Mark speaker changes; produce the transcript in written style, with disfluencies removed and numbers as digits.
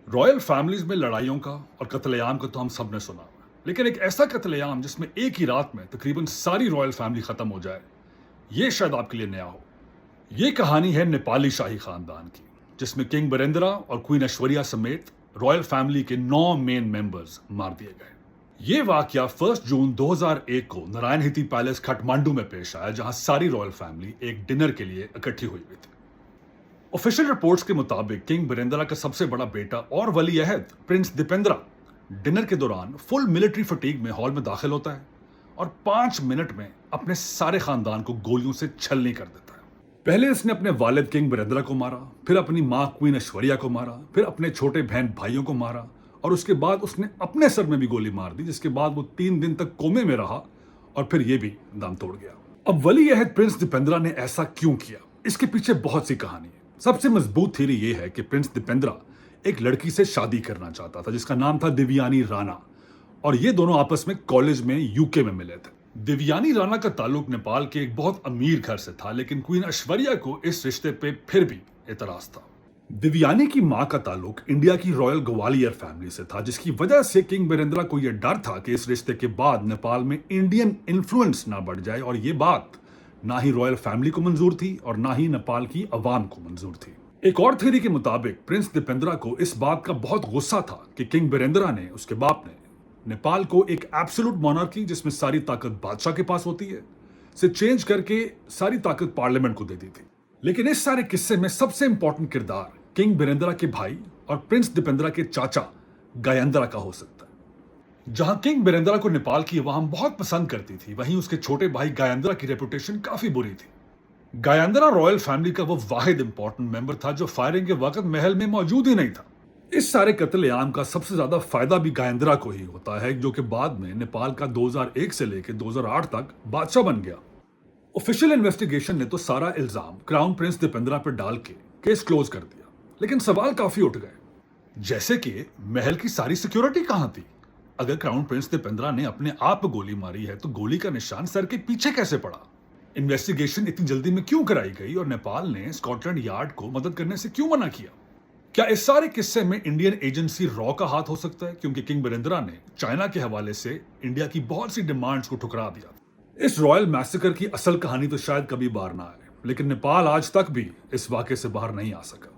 Speaker 1: Royal families में लड़ाइयों का और कत्लेआम का तो हम सब ने सुना हुआ है, लेकिन एक ऐसा कत्लेआम जिसमें एक ही रात में तकरीबन सारी रॉयल फैमिली खत्म हो जाए, ये शायद आपके लिए नया हो। ये कहानी है नेपाली शाही खानदान की, जिसमें किंग बरेंद्रा और क्वीन ऐश्वर्या समेत रॉयल फैमिली के 9 मेन मेंबर्स मार दिए गए। ये वाकया 1 जून 2001 को नारायण हिती पैलेस काठमांडू में पेश आया, जहां सारी रॉयल फैमिली एक डिनर के लिए इकट्ठी हुई थी। ऑफिशियल रिपोर्ट्स के मुताबिक किंग बरेंद्रा का सबसे बड़ा बेटा और वली अहद प्रिंस दीपेंद्रा डिनर के दौरान फुल मिलिट्री फटीग में हॉल में दाखिल होता है और 5 मिनट में अपने सारे खानदान को गोलियों से छलनी कर देता है। पहले इसने अपने वालिद किंग बरेंद्रा को मारा, फिर अपनी मां क्वीन ऐश्वर्या को मारा, फिर अपने छोटे बहन भाइयों को मारा और उसके बाद उसने अपने सर में भी गोली मार दी, जिसके बाद वो 3 दिन तक कोमे में रहा और फिर ये भी दम तोड़ गया। अब वली अहद प्रिंस दीपेंद्रा ने ऐसा क्यों किया, इसके पीछे बहुत सी कहानी है। सबसे मजबूत थ्योरी ये है कि प्रिंस दीपेंद्रा एक लड़की से शादी करना चाहता था जिसका नाम था दिव्यानी राणा, और ये दोनों आपस में कॉलेज में यूके में मिले थे। दिव्यानी राणा का ताल्लुक नेपाल के एक बहुत अमीर घर से था, लेकिन क्वीन ऐश्वर्या को इस रिश्ते पे फिर भी एतराज था। दिव्यानी की मां का ताल्लुक इंडिया की रॉयल ग्वालियर फैमिली से था, जिसकी वजह से किंग बरेंद्रा को यह डर था कि इस रिश्ते के बाद नेपाल में इंडियन इन्फ्लुएंस ना बढ़ जाए, और ये बात ना ही रॉयल फैमिली को मंजूर थी और ना ही नेपाल की अवाम को मंजूर थी। एक और थ्योरी के मुताबिक प्रिंस दीपेंद्रा को इस बात का बहुत गुस्सा था कि किंग बरेंद्रा ने, उसके बाप ने, नेपाल को एक एब्सोल्यूट मोनार्की जिसमें सारी ताकत बादशाह के पास होती है से चेंज करके सारी ताकत पार्लियामेंट को दे दी थी। लेकिन इस सारे किस्से में सबसे इंपॉर्टेंट किरदार किंग बरेंद्रा के भाई और प्रिंस दीपेंद्रा के चाचा गायंद्रा का हो सकता है। जहां किंग बरेंद्रा को नेपाल की अवाम बहुत पसंद करती थी, वहीं उसके छोटे भाई गायंद्रा की रेपुटेशन काफी बुरी थी। गायंद्रा रॉयल फैमिली का वो वाहिद इंपॉर्टेंट मेंबर था जो फायरिंग के वक्त महल में मौजूद ही नहीं था। इस सारे कत्लेआम का सबसे ज्यादा फायदा भी गायंद्रा को ही होता है, जो कि बाद में नेपाल का 2001 से लेकर 2008 तक बादशाह बन गया। ऑफिशियल इन्वेस्टिगेशन ने तो सारा इल्जाम क्राउन प्रिंस दीपेंद्रा पर डाल के केस क्लोज कर दिया, लेकिन सवाल काफी उठ गए, जैसे कि महल की सारी सिक्योरिटी कहां थी? अगर क्राउन प्रिंस दीपेंद्रा ने अपने आप गोली मारी है तो गोली का निशान सर के पीछे कैसे पड़ा? इन्वेस्टिगेशन इतनी जल्दी में क्यों कराई गई और नेपाल ने स्कॉटलैंड यार्ड को मदद करने से क्यों मना किया? क्या इस सारे किस्से में इंडियन एजेंसी रॉ का हाथ हो सकता है, क्योंकि किंग बरेंद्रा ने चाइना के हवाले से इंडिया की बहुत सी डिमांड्स को ठुकरा दिया? इस रॉयल मैसेकर की असल कहानी तो शायद कभी बाहर ना आए, लेकिन नेपाल आज तक भी इस वाकये से बाहर नहीं आ सका।